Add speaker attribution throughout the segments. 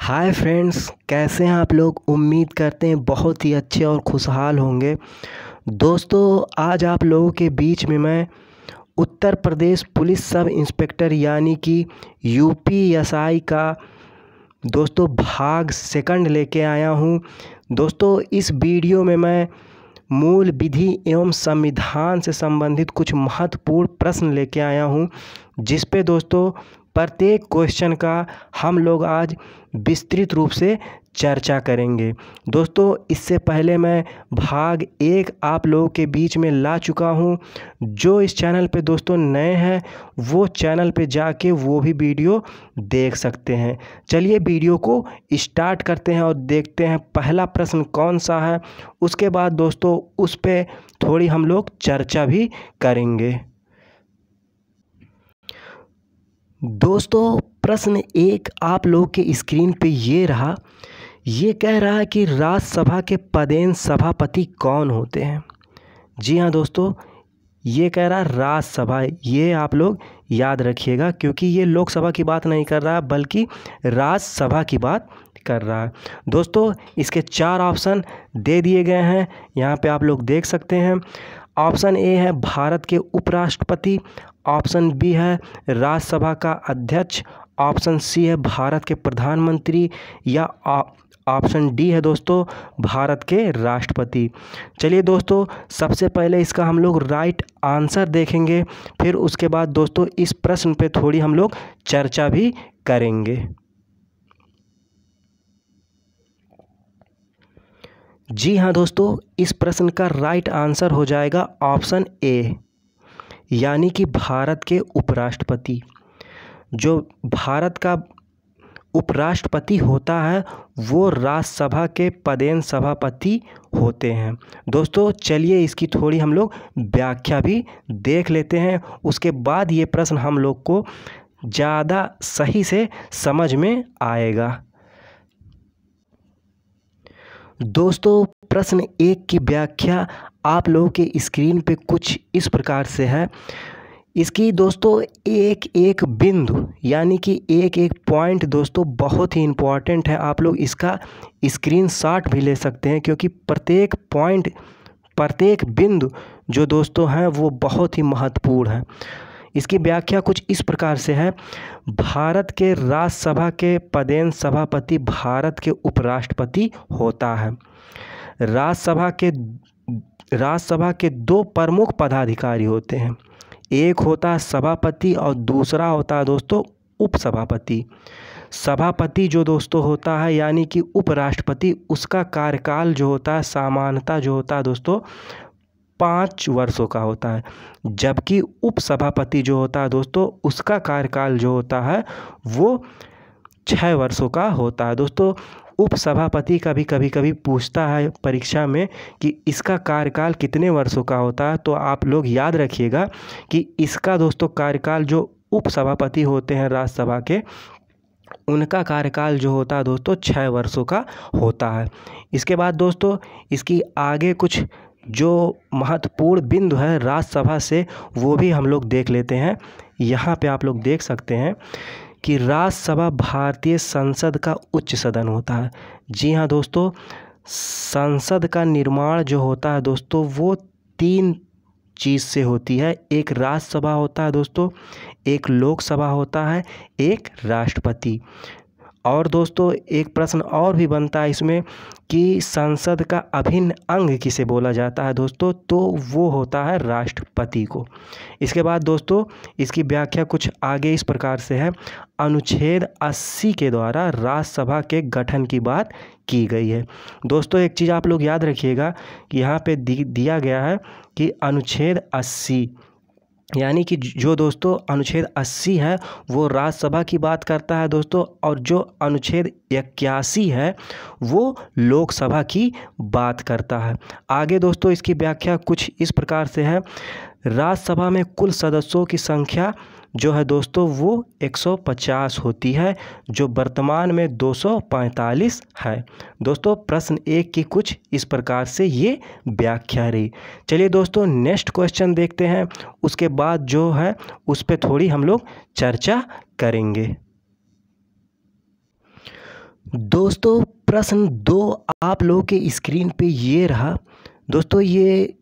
Speaker 1: Hi friends, कैसे हैं आप लोग। उम्मीद करते हैं बहुत ही अच्छे और खुशहाल होंगे। दोस्तों, आज आप लोगों के बीच में मैं Uttar Pradesh police sub inspector यानी कि यूपीएसआई का दोस्तों भाग सेकंड लेके आया हूं। दोस्तों, इस वीडियो में मैं मूल विधि एवं संविधान से संबंधित कुछ महत्वपूर्ण प्रश्न लेके आया हूं, जिस पे दोस्तों प्रत्येक क्वेश्चन का हम लोग आज विस्तृत रूप से चर्चा करेंगे। दोस्तों, इससे पहले मैं भाग 1 आप लोगों के बीच में ला चुका हूं। जो इस चैनल पे दोस्तों नए हैं वो चैनल पे जाके वो भी वीडियो देख सकते हैं। चलिए वीडियो को स्टार्ट करते हैं और देखते हैं पहला प्रश्न कौन सा है। उसके बाद दोस्तों उस पे थोड़ी हम लोग चर्चा भी करेंगे। दोस्तों, प्रश्न 1 आप लोग के स्क्रीन पे ये रहा। ये कह रहा है कि राज्यसभा के पदेन सभापति कौन होते हैं। जी हाँ दोस्तों, ये कह रहा है राज्यसभा। ये आप लोग याद रखिएगा क्योंकि ये लोकसभा की बात नहीं कर रहा है बल्कि राज्यसभा की बात कर रहा है। दोस्तों, इसके 4 ऑप्शन दे दिए गए हैं, यहाँ पे आप लोग देख सकते हैं। ऑप्शन ए है भारत के उपराष्ट्रपति, ऑप्शन बी है राज्यसभा का अध्यक्ष, ऑप्शन सी है भारत के प्रधानमंत्री, या ऑप्शन डी है दोस्तों भारत के राष्ट्रपति। चलिए दोस्तों, सबसे पहले इसका हम लोग राइट आंसर देखेंगे, फिर उसके बाद दोस्तों इस प्रश्न पे थोड़ी हम लोग चर्चा भी करेंगे। जी हाँ दोस्तों, इस प्रश्न का राइट आंसर हो जाएगा ऑप्शन ए, यानी कि भारत के उपराष्ट्रपति। जो भारत का उपराष्ट्रपति होता है वो राज्यसभा के पदेन सभापति होते हैं। दोस्तों, चलिए इसकी थोड़ी हम लोग व्याख्या भी देख लेते हैं, उसके बाद ये प्रश्न हम लोग को ज़्यादा सही से समझ में आएगा। दोस्तों, प्रश्न 1 की व्याख्या आप लोगों के स्क्रीन पे कुछ इस प्रकार से है। इसकी दोस्तों एक एक बिंदु यानी कि एक एक पॉइंट दोस्तों बहुत ही इम्पॉर्टेंट है। आप लोग इसका स्क्रीनशॉट भी ले सकते हैं क्योंकि प्रत्येक पॉइंट, प्रत्येक बिंदु जो दोस्तों हैं वो बहुत ही महत्वपूर्ण है। इसकी व्याख्या कुछ इस प्रकार से है। भारत के राज्यसभा के पदेन सभापति भारत के उपराष्ट्रपति होता है। राज्यसभा के 2 प्रमुख पदाधिकारी होते हैं, एक होता है सभापति और दूसरा होता है दोस्तों उपसभापति। सभापति जो दोस्तों होता है यानी कि उपराष्ट्रपति, उसका कार्यकाल जो होता है सामान्यतः जो होता है दोस्तों 5 वर्षों का होता है, जबकि उपसभापति जो होता है दोस्तों उसका कार्यकाल जो होता है वो 6 वर्षों का होता है। दोस्तों, उपसभापति का भी कभी कभी पूछता है परीक्षा में कि इसका कार्यकाल कितने वर्षों का होता है, तो आप लोग याद रखिएगा कि इसका दोस्तों कार्यकाल जो उपसभापति होते हैं राज्यसभा के, उनका कार्यकाल जो होता है दोस्तों 6 वर्षों का होता है। इसके बाद दोस्तों इसकी आगे कुछ जो महत्वपूर्ण बिंदु है राज्यसभा से वो भी हम लोग देख लेते हैं। यहाँ पे आप लोग देख सकते हैं कि राज्यसभा भारतीय संसद का उच्च सदन होता है। जी हाँ दोस्तों, संसद का निर्माण जो होता है दोस्तों वो 3 चीज़ से होती है। एक राज्यसभा होता है दोस्तों, एक लोकसभा होता है, एक राष्ट्रपति। और दोस्तों एक प्रश्न और भी बनता है इसमें कि संसद का अभिन्न अंग किसे बोला जाता है दोस्तों, तो वो होता है राष्ट्रपति को। इसके बाद दोस्तों इसकी व्याख्या कुछ आगे इस प्रकार से है। अनुच्छेद 80 के द्वारा राज्यसभा के गठन की बात की गई है। दोस्तों एक चीज़ आप लोग याद रखिएगा कि यहाँ पे दिया गया है कि अनुच्छेद 80 यानी कि जो दोस्तों अनुच्छेद 80 है वो राज्यसभा की बात करता है दोस्तों, और जो अनुच्छेद 81 है वो लोकसभा की बात करता है। आगे दोस्तों इसकी व्याख्या कुछ इस प्रकार से है। राज्यसभा में कुल सदस्यों की संख्या जो है दोस्तों वो 150 होती है, जो वर्तमान में 245 है। दोस्तों प्रश्न 1 की कुछ इस प्रकार से ये व्याख्या रही। चलिए दोस्तों नेक्स्ट क्वेश्चन देखते हैं, उसके बाद जो है उस पर थोड़ी हम लोग चर्चा करेंगे। दोस्तों प्रश्न 2 आप लोगों के स्क्रीन पे ये रहा। दोस्तों ये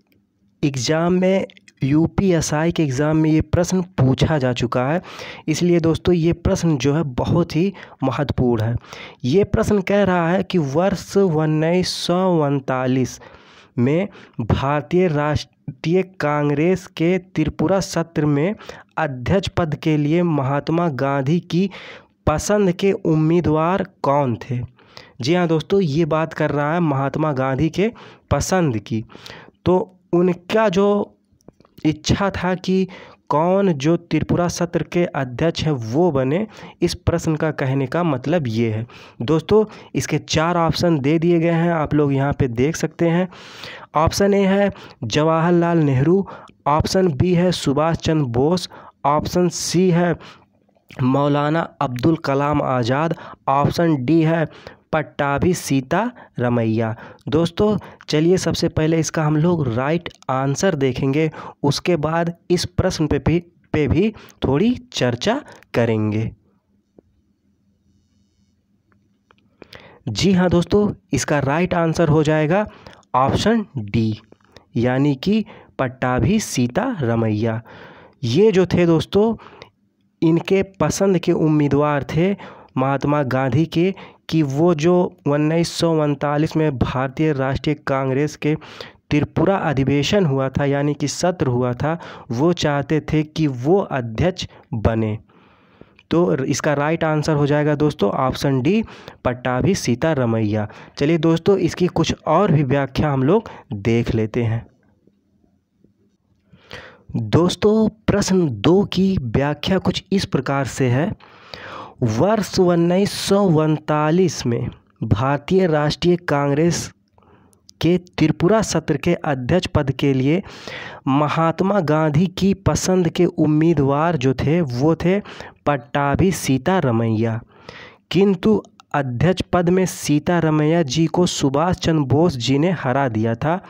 Speaker 1: एग्ज़ाम में यूपीएसआई के एग्ज़ाम में ये प्रश्न पूछा जा चुका है, इसलिए दोस्तों ये प्रश्न जो है बहुत ही महत्वपूर्ण है। ये प्रश्न कह रहा है कि वर्ष 1939 में भारतीय राष्ट्रीय कांग्रेस के त्रिपुरा सत्र में अध्यक्ष पद के लिए महात्मा गांधी की पसंद के उम्मीदवार कौन थे। जी हाँ दोस्तों, ये बात कर रहा है महात्मा गांधी के पसंद की। तो उनका जो इच्छा था कि कौन जो त्रिपुरा सत्र के अध्यक्ष हैं वो बने, इस प्रश्न का कहने का मतलब ये है। दोस्तों इसके 4 ऑप्शन दे दिए गए हैं, आप लोग यहाँ पे देख सकते हैं। ऑप्शन ए है जवाहरलाल नेहरू, ऑप्शन बी है सुभाष चंद्र बोस, ऑप्शन सी है मौलाना अब्दुल कलाम आज़ाद, ऑप्शन डी है पट्टाभी सीतारमैया। दोस्तों चलिए सबसे पहले इसका हम लोग राइट आंसर देखेंगे, उसके बाद इस प्रश्न पे भी थोड़ी चर्चा करेंगे। जी हाँ दोस्तों, इसका राइट आंसर हो जाएगा ऑप्शन डी, यानी कि पट्टाभी सीतारमैया। ये जो थे दोस्तों इनके पसंद के उम्मीदवार थे महात्मा गांधी के, कि वो जो 1939 में भारतीय राष्ट्रीय कांग्रेस के त्रिपुरा अधिवेशन हुआ था, यानी कि सत्र हुआ था, वो चाहते थे कि वो अध्यक्ष बने। तो इसका राइट आंसर हो जाएगा दोस्तों ऑप्शन डी, पट्टाभी सीतारमैया। चलिए दोस्तों इसकी कुछ और भी व्याख्या हम लोग देख लेते हैं। दोस्तों प्रश्न 2 की व्याख्या कुछ इस प्रकार से है। वर्ष 1939 में भारतीय राष्ट्रीय कांग्रेस के त्रिपुरा सत्र के अध्यक्ष पद के लिए महात्मा गांधी की पसंद के उम्मीदवार जो थे वो थे पट्टाभी सीतारमैया, किंतु अध्यक्ष पद में सीतारमैया जी को सुभाष चंद्र बोस जी ने हरा दिया था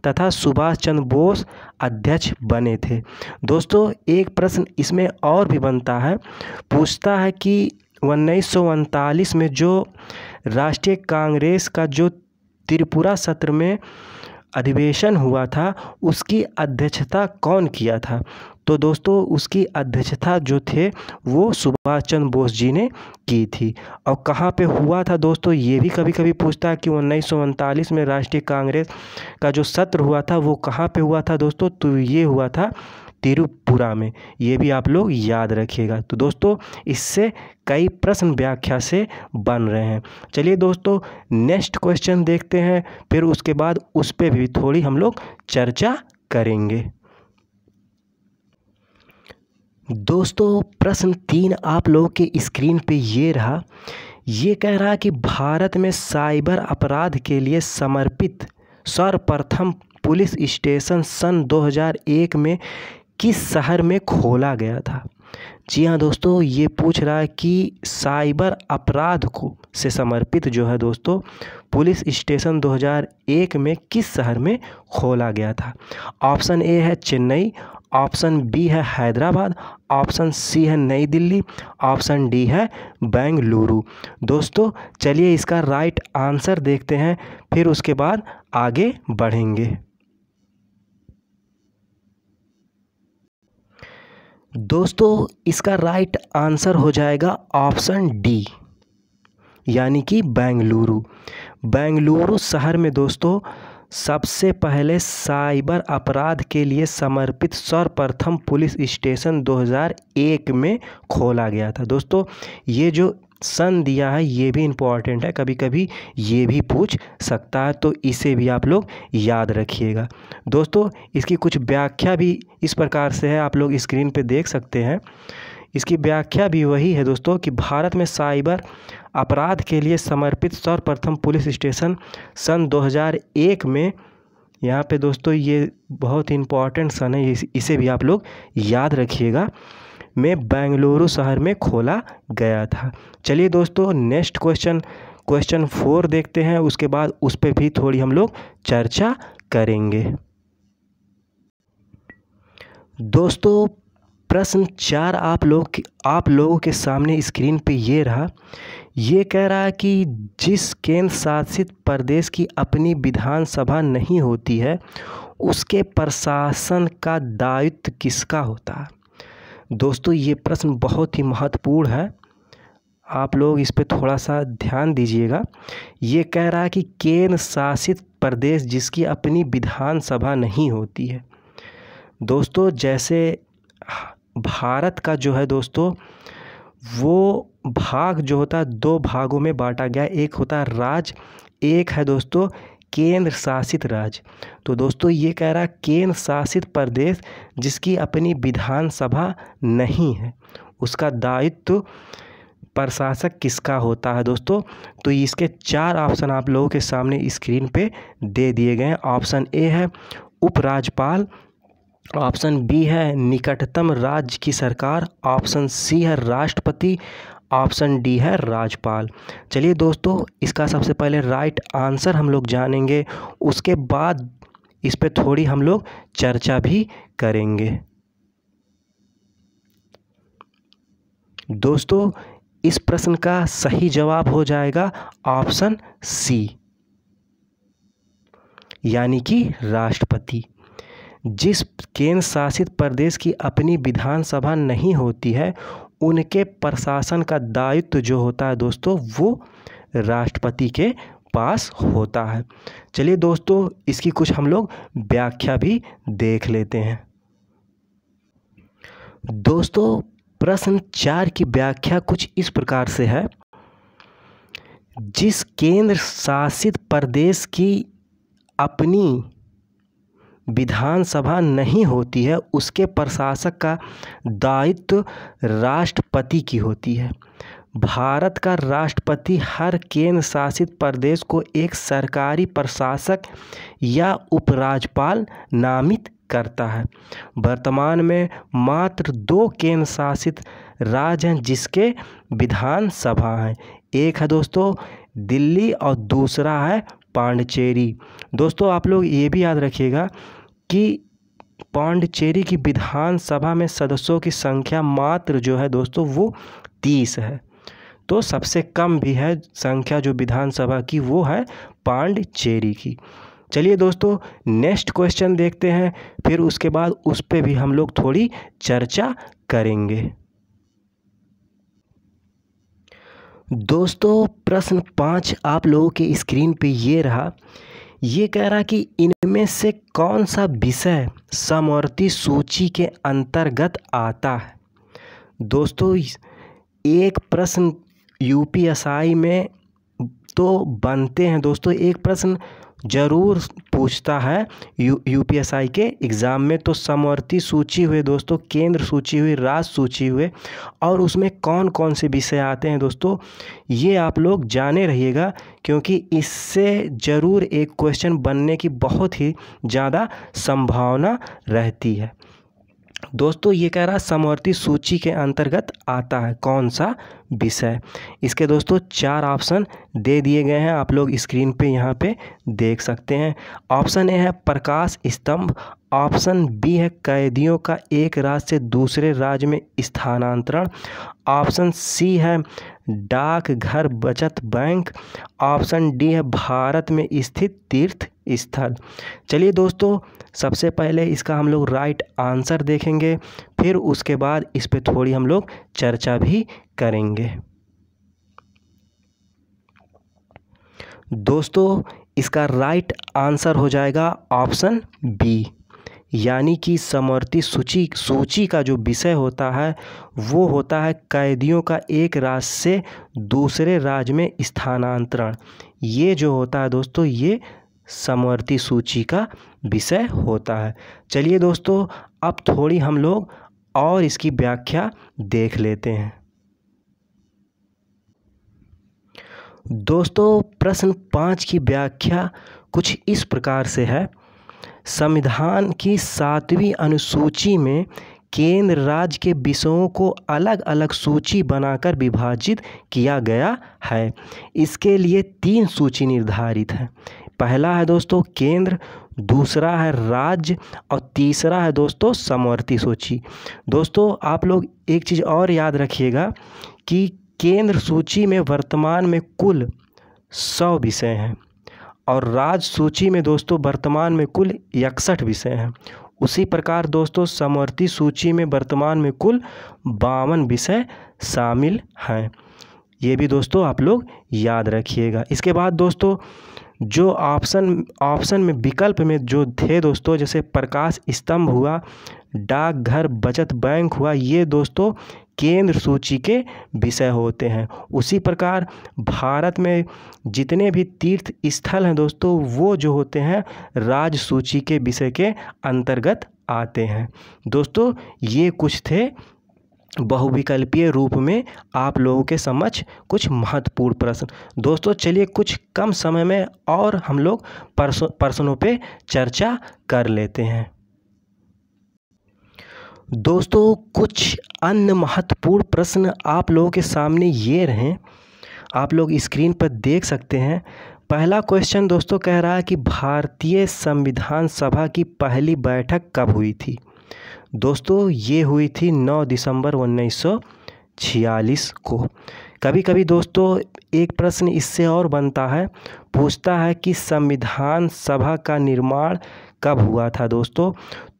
Speaker 1: तथा सुभाष चंद्र बोस अध्यक्ष बने थे। दोस्तों एक प्रश्न इसमें और भी बनता है, पूछता है कि 1939 में जो राष्ट्रीय कांग्रेस का जो त्रिपुरा सत्र में अधिवेशन हुआ था उसकी अध्यक्षता कौन किया था। तो दोस्तों उसकी अध्यक्षता जो थे वो सुभाष चंद्र बोस जी ने की थी। और कहाँ पे हुआ था दोस्तों, ये भी कभी कभी पूछता है कि 1939 में राष्ट्रीय कांग्रेस का जो सत्र हुआ था वो कहाँ पे हुआ था दोस्तों। तो ये हुआ था त्रिपुरा में, ये भी आप लोग याद रखिएगा। तो दोस्तों इससे कई प्रश्न व्याख्या से बन रहे हैं। चलिए दोस्तों नेक्स्ट क्वेश्चन देखते हैं, फिर उसके बाद उस पर भी थोड़ी हम लोग चर्चा करेंगे। दोस्तों प्रश्न 3 आप लोगों के स्क्रीन पे ये रहा। ये कह रहा है कि भारत में साइबर अपराध के लिए समर्पित सर्वप्रथम पुलिस स्टेशन सन 2001 में किस शहर में खोला गया था। जी हाँ दोस्तों, ये पूछ रहा है कि साइबर अपराध को से समर्पित जो है दोस्तों पुलिस स्टेशन 2001 में किस शहर में खोला गया था। ऑप्शन ए है चेन्नई, ऑप्शन बी है हैदराबाद, ऑप्शन सी है नई दिल्ली, ऑप्शन डी है बेंगलुरु। दोस्तों चलिए इसका राइट आंसर देखते हैं, फिर उसके बाद आगे बढ़ेंगे। दोस्तों इसका राइट आंसर हो जाएगा ऑप्शन डी, यानी कि बेंगलुरु। बेंगलुरु शहर में दोस्तों सबसे पहले साइबर अपराध के लिए समर्पित सर्वप्रथम पुलिस स्टेशन 2001 में खोला गया था। दोस्तों ये जो सन दिया है ये भी इम्पॉर्टेंट है, कभी कभी ये भी पूछ सकता है, तो इसे भी आप लोग याद रखिएगा। दोस्तों इसकी कुछ व्याख्या भी इस प्रकार से है, आप लोग स्क्रीन पे देख सकते हैं। इसकी व्याख्या भी वही है दोस्तों कि भारत में साइबर अपराध के लिए समर्पित सर्वप्रथम पुलिस स्टेशन सन 2001 में, यहाँ पे दोस्तों ये बहुत इम्पॉर्टेंट सन है, इसे भी आप लोग याद रखिएगा, में बेंगलुरु शहर में खोला गया था। चलिए दोस्तों नेक्स्ट क्वेश्चन 4 देखते हैं, उसके बाद उस पर भी थोड़ी हम लोग चर्चा करेंगे। दोस्तों प्रश्न 4 आप लोगों के सामने स्क्रीन पे ये रहा। ये कह रहा है कि जिस केंद्र शासित प्रदेश की अपनी विधानसभा नहीं होती है उसके प्रशासन का दायित्व किसका होता है। दोस्तों ये प्रश्न बहुत ही महत्वपूर्ण है, आप लोग इस पे थोड़ा सा ध्यान दीजिएगा। ये कह रहा है कि केंद्र शासित प्रदेश जिसकी अपनी विधानसभा नहीं होती है। दोस्तों जैसे भारत का जो है दोस्तों वो भाग जो होता है 2 भागों में बांटा गया, एक होता है राज्य, एक है दोस्तों केंद्र शासित राज्य। तो दोस्तों ये कह रहा है केंद्र शासित प्रदेश जिसकी अपनी विधानसभा नहीं है उसका दायित्व प्रशासक किसका होता है दोस्तों। तो इसके 4 ऑप्शन आप लोगों के सामने स्क्रीन पे दे दिए गए हैं। ऑप्शन ए है उपराज्यपाल, ऑप्शन बी है निकटतम राज्य की सरकार, ऑप्शन सी है राष्ट्रपति, ऑप्शन डी है राज्यपाल। चलिए दोस्तों इसका सबसे पहले राइट आंसर हम लोग जानेंगे, उसके बाद इस पे थोड़ी हम लोग चर्चा भी करेंगे। दोस्तों इस प्रश्न का सही जवाब हो जाएगा ऑप्शन सी, यानी कि राष्ट्रपति। जिस केंद्र शासित प्रदेश की अपनी विधानसभा नहीं होती है उनके प्रशासन का दायित्व जो होता है दोस्तों वो राष्ट्रपति के पास होता है। चलिए दोस्तों इसकी कुछ हम लोग व्याख्या भी देख लेते हैं। दोस्तों प्रश्न 4 की व्याख्या कुछ इस प्रकार से है। जिस केंद्र शासित प्रदेश की अपनी विधानसभा नहीं होती है उसके प्रशासक का दायित्व राष्ट्रपति की होती है। भारत का राष्ट्रपति हर केंद्र शासित प्रदेश को एक सरकारी प्रशासक या उपराज्यपाल नामित करता है। वर्तमान में मात्र 2 केंद्र शासित राज्य हैं जिसके विधानसभा हैं, एक है दोस्तों दिल्ली और दूसरा है पांडिचेरी। दोस्तों आप लोग ये भी याद रखिएगा कि पांडिचेरी की विधानसभा में सदस्यों की संख्या मात्र जो है दोस्तों वो 30 है, तो सबसे कम भी है संख्या जो विधानसभा की वो है पांडिचेरी की। चलिए दोस्तों नेक्स्ट क्वेश्चन देखते हैं, फिर उसके बाद उस पे भी हम लोग थोड़ी चर्चा करेंगे। दोस्तों प्रश्न 5 आप लोगों के स्क्रीन पे ये रहा। ये कह रहा कि इनमें से कौन सा विषय समवर्ती सूची के अंतर्गत आता है। दोस्तों एक प्रश्न यूपीएससी में तो बनते हैं दोस्तों, एक प्रश्न ज़रूर पूछता है यूपीएससी के एग्ज़ाम में। तो समवर्ती सूची हुए दोस्तों, केंद्र सूची हुई, राज्य सूची हुए, और उसमें कौन कौन से विषय आते हैं दोस्तों ये आप लोग जाने रहिएगा, क्योंकि इससे ज़रूर एक क्वेश्चन बनने की बहुत ही ज़्यादा संभावना रहती है। दोस्तों ये कह रहा है समवर्ती सूची के अंतर्गत आता है कौन सा विषय। इसके दोस्तों 4 ऑप्शन दे दिए गए हैं, आप लोग स्क्रीन पे यहाँ पे देख सकते हैं। ऑप्शन ए है प्रकाश स्तंभ, ऑप्शन बी है कैदियों का एक राज्य से दूसरे राज्य में स्थानांतरण, ऑप्शन सी है डाकघर बचत बैंक, ऑप्शन डी है भारत में स्थित तीर्थ स्थल। चलिए दोस्तों सबसे पहले इसका हम लोग राइट आंसर देखेंगे, फिर उसके बाद इस पे थोड़ी हम लोग चर्चा भी करेंगे। दोस्तों इसका राइट आंसर हो जाएगा ऑप्शन बी, यानी कि समवर्ती सूची का जो विषय होता है वो होता है कैदियों का एक राज्य से दूसरे राज्य में स्थानांतरण। ये जो होता है दोस्तों ये समवर्ती सूची का विषय होता है। चलिए दोस्तों अब थोड़ी हम लोग और इसकी व्याख्या देख लेते हैं। दोस्तों प्रश्न 5 की व्याख्या कुछ इस प्रकार से है। संविधान की 7वीं अनुसूची में केंद्र राज्य के विषयों को अलग अलग सूची बनाकर विभाजित किया गया है। इसके लिए 3 सूची निर्धारित हैं। पहला है दोस्तों केंद्र, दूसरा है राज्य और तीसरा है दोस्तों समवर्ती सूची। दोस्तों आप लोग एक चीज़ और याद रखिएगा कि केंद्र सूची में वर्तमान में कुल 100 विषय हैं और राज्य सूची में दोस्तों वर्तमान में कुल 61 विषय हैं। उसी प्रकार दोस्तों समवर्ती सूची में वर्तमान में कुल 52 विषय शामिल हैं। ये भी दोस्तों आप लोग याद रखिएगा। इसके बाद दोस्तों जो ऑप्शन में विकल्प में जो थे दोस्तों, जैसे प्रकाश स्तंभ हुआ, डाकघर, बचत बैंक हुआ, ये दोस्तों केंद्र सूची के विषय होते हैं। उसी प्रकार भारत में जितने भी तीर्थ स्थल हैं दोस्तों, वो जो होते हैं राज्य सूची के विषय के अंतर्गत आते हैं। दोस्तों ये कुछ थे बहुविकल्पीय रूप में आप लोगों के समक्ष कुछ महत्वपूर्ण प्रश्न। दोस्तों चलिए कुछ कम समय में और हम लोग प्रश्नों पे चर्चा कर लेते हैं। दोस्तों कुछ अन्य महत्वपूर्ण प्रश्न आप लोगों के सामने ये रहे, आप लोग स्क्रीन पर देख सकते हैं। पहला क्वेश्चन दोस्तों कह रहा है कि भारतीय संविधान सभा की पहली बैठक कब हुई थी। दोस्तों ये हुई थी 9 दिसंबर 1946 को। कभी कभी दोस्तों एक प्रश्न इससे और बनता है, पूछता है कि संविधान सभा का निर्माण कब हुआ था दोस्तों,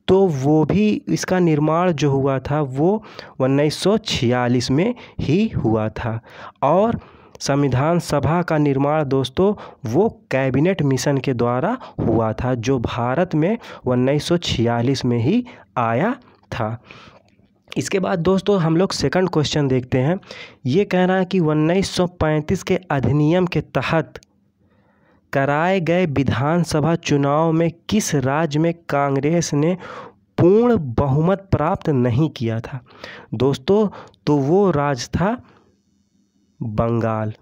Speaker 1: तो वो भी इसका निर्माण जो हुआ था वो 1946 में ही हुआ था। और संविधान सभा का निर्माण दोस्तों वो कैबिनेट मिशन के द्वारा हुआ था, जो भारत में 1946 में ही आया था। इसके बाद दोस्तों हम लोग सेकंड क्वेश्चन देखते हैं। ये कह रहा है कि 1935 के अधिनियम के तहत कराए गए विधानसभा चुनाव में किस राज्य में कांग्रेस ने पूर्ण बहुमत प्राप्त नहीं किया था। दोस्तों तो वो राज्य था बंगाल।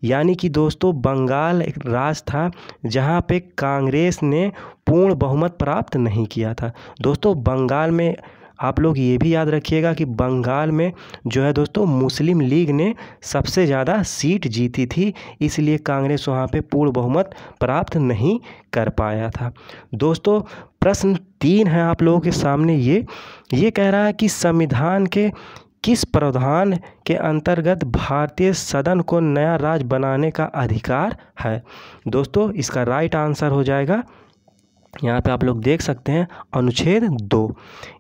Speaker 1: यानी कि दोस्तों बंगाल एक राज्य था जहाँ पे कांग्रेस ने पूर्ण बहुमत प्राप्त नहीं किया था। दोस्तों बंगाल में आप लोग ये भी याद रखिएगा कि बंगाल में जो है दोस्तों मुस्लिम लीग ने सबसे ज़्यादा सीट जीती थी, इसलिए कांग्रेस वहाँ पे पूर्ण बहुमत प्राप्त नहीं कर पाया था। दोस्तों प्रश्न 3 है आप लोगों के सामने, ये कह रहा है कि संविधान के किस प्रावधान के अंतर्गत भारतीय सदन को नया राज्य बनाने का अधिकार है। दोस्तों इसका राइट आंसर हो जाएगा, यहाँ पे आप लोग देख सकते हैं, अनुच्छेद 2।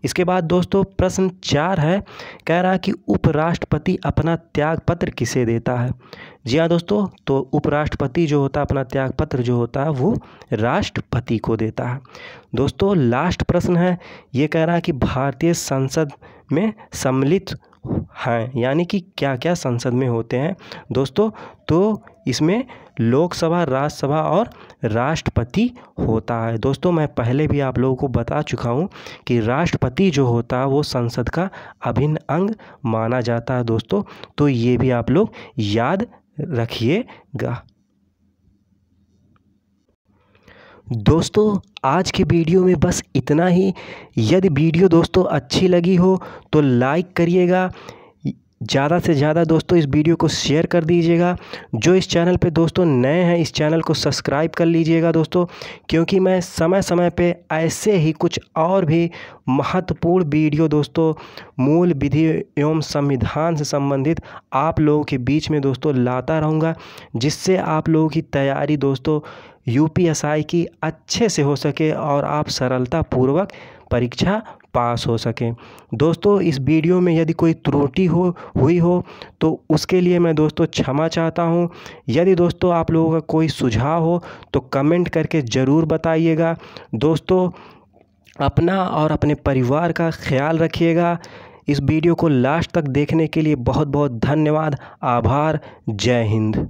Speaker 1: इसके बाद दोस्तों प्रश्न 4 है, कह रहा है कि उपराष्ट्रपति अपना त्यागपत्र किसे देता है। जी हाँ दोस्तों, तो उपराष्ट्रपति जो होता है अपना त्यागपत्र जो होता है वो राष्ट्रपति को देता है। दोस्तों लास्ट प्रश्न है, ये कह रहा है कि भारतीय संसद में सम्मिलित हैं, यानी कि क्या क्या संसद में होते हैं दोस्तों, तो इसमें लोकसभा, राज्यसभा और राष्ट्रपति होता है। दोस्तों मैं पहले भी आप लोगों को बता चुका हूँ कि राष्ट्रपति जो होता है वो संसद का अभिन्न अंग माना जाता है दोस्तों, तो ये भी आप लोग याद रखिएगा। दोस्तों आज के वीडियो में बस इतना ही। यदि वीडियो दोस्तों अच्छी लगी हो तो लाइक करिएगा, ज़्यादा से ज़्यादा दोस्तों इस वीडियो को शेयर कर दीजिएगा। जो इस चैनल पे दोस्तों नए हैं इस चैनल को सब्सक्राइब कर लीजिएगा दोस्तों, क्योंकि मैं समय समय पे ऐसे ही कुछ और भी महत्वपूर्ण वीडियो दोस्तों मूल विधि एवं संविधान से संबंधित आप लोगों के बीच में दोस्तों लाता रहूँगा, जिससे आप लोगों की तैयारी दोस्तों यूपीएसआई की अच्छे से हो सके और आप सरलतापूर्वक परीक्षा पास हो सकें। दोस्तों इस वीडियो में यदि कोई त्रुटि हुई हो तो उसके लिए मैं दोस्तों क्षमा चाहता हूं। यदि दोस्तों आप लोगों का कोई सुझाव हो तो कमेंट करके ज़रूर बताइएगा। दोस्तों अपना और अपने परिवार का ख्याल रखिएगा। इस वीडियो को लास्ट तक देखने के लिए बहुत बहुत धन्यवाद, आभार, जय हिंद।